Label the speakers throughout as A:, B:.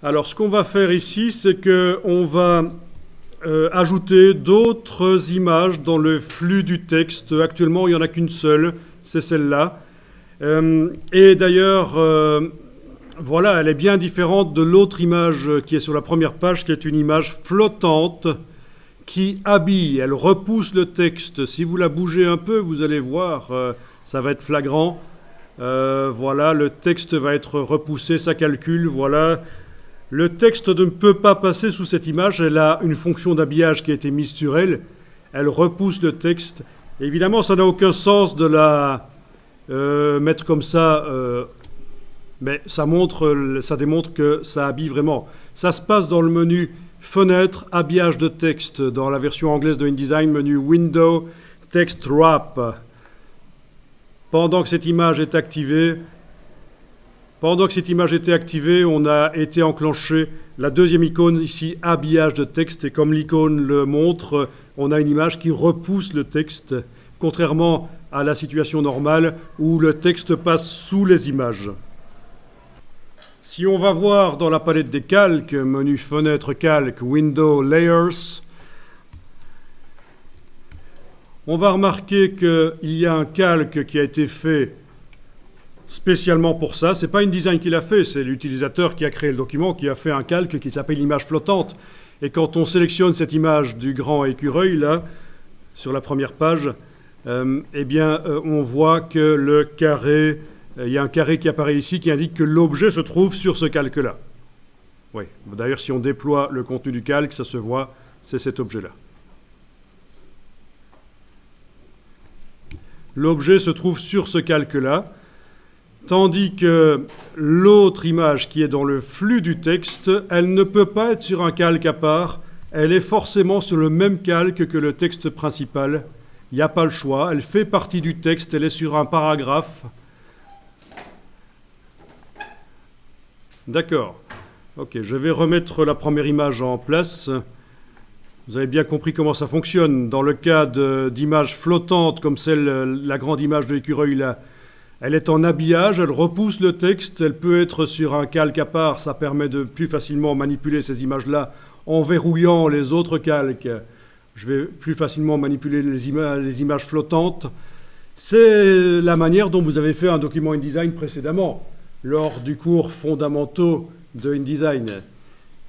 A: Alors, ce qu'on va faire ici, c'est qu'on va ajouter d'autres images dans le flux du texte. Actuellement, il n'y en a qu'une seule, c'est celle-là. Et d'ailleurs, voilà, elle est bien différente de l'autre image qui est sur la première page, qui est une image flottante qui habille, elle repousse le texte. Si vous la bougez un peu, vous allez voir, ça va être flagrant. Voilà, le texte va être repoussé, ça calcule, voilà. Le texte ne peut pas passer sous cette image, elle a une fonction d'habillage qui a été mise sur elle. Elle repousse le texte. Évidemment, ça n'a aucun sens de la mettre comme ça, mais ça démontre que ça habille vraiment. Ça se passe dans le menu Fenêtre, habillage de texte, dans la version anglaise de InDesign, menu Window, Text Wrap. Pendant que cette image est activée, on a été enclenché la deuxième icône ici, habillage de texte, et comme l'icône le montre, on a une image qui repousse le texte, contrairement à la situation normale où le texte passe sous les images. Si on va voir dans la palette des calques, menu Fenêtre, Calque, Window, Layers, on va remarquer qu'il y a un calque qui a été fait spécialement pour ça. Ce n'est pas InDesign qui l'a fait, c'est l'utilisateur qui a créé le document, qui a fait un calque qui s'appelle image flottante. Et quand on sélectionne cette image du grand écureuil, là, sur la première page, on voit que le carré, il y a un carré qui apparaît ici qui indique que l'objet se trouve sur ce calque-là. Oui. D'ailleurs, si on déploie le contenu du calque, ça se voit, c'est cet objet-là. L'objet se trouve sur ce calque-là, tandis que l'autre image qui est dans le flux du texte, elle ne peut pas être sur un calque à part, elle est forcément sur le même calque que le texte principal. Il n'y a pas le choix, elle fait partie du texte, elle est sur un paragraphe. D'accord. Ok, je vais remettre la première image en place. Vous avez bien compris comment ça fonctionne. Dans le cas d'images flottantes, comme la grande image de l'écureuil là, elle est en habillage, elle repousse le texte, elle peut être sur un calque à part, ça permet de plus facilement manipuler ces images-là en verrouillant les autres calques. Je vais plus facilement manipuler les images flottantes. C'est la manière dont vous avez fait un document InDesign précédemment, lors du cours fondamentaux de InDesign.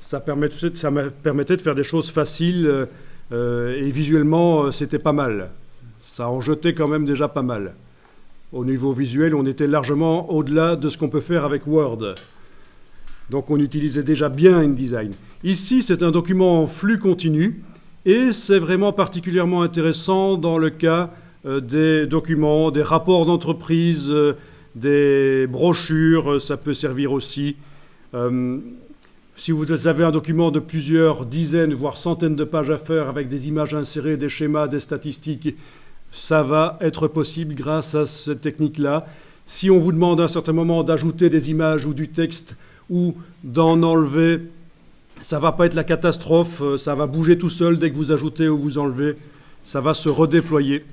A: Ça permettait de faire des choses faciles et visuellement, c'était pas mal. Ça en jetait quand même déjà pas mal. Au niveau visuel, on était largement au-delà de ce qu'on peut faire avec Word. Donc on utilisait déjà bien InDesign. Ici, c'est un document en flux continu et c'est vraiment particulièrement intéressant dans le cas des documents, des rapports d'entreprise, des brochures, ça peut servir aussi. Si vous avez un document de plusieurs dizaines, voire centaines de pages à faire avec des images insérées, des schémas, des statistiques, ça va être possible grâce à cette technique-là. Si on vous demande à un certain moment d'ajouter des images ou du texte ou d'en enlever, ça ne va pas être la catastrophe, ça va bouger tout seul dès que vous ajoutez ou vous enlevez, ça va se redéployer.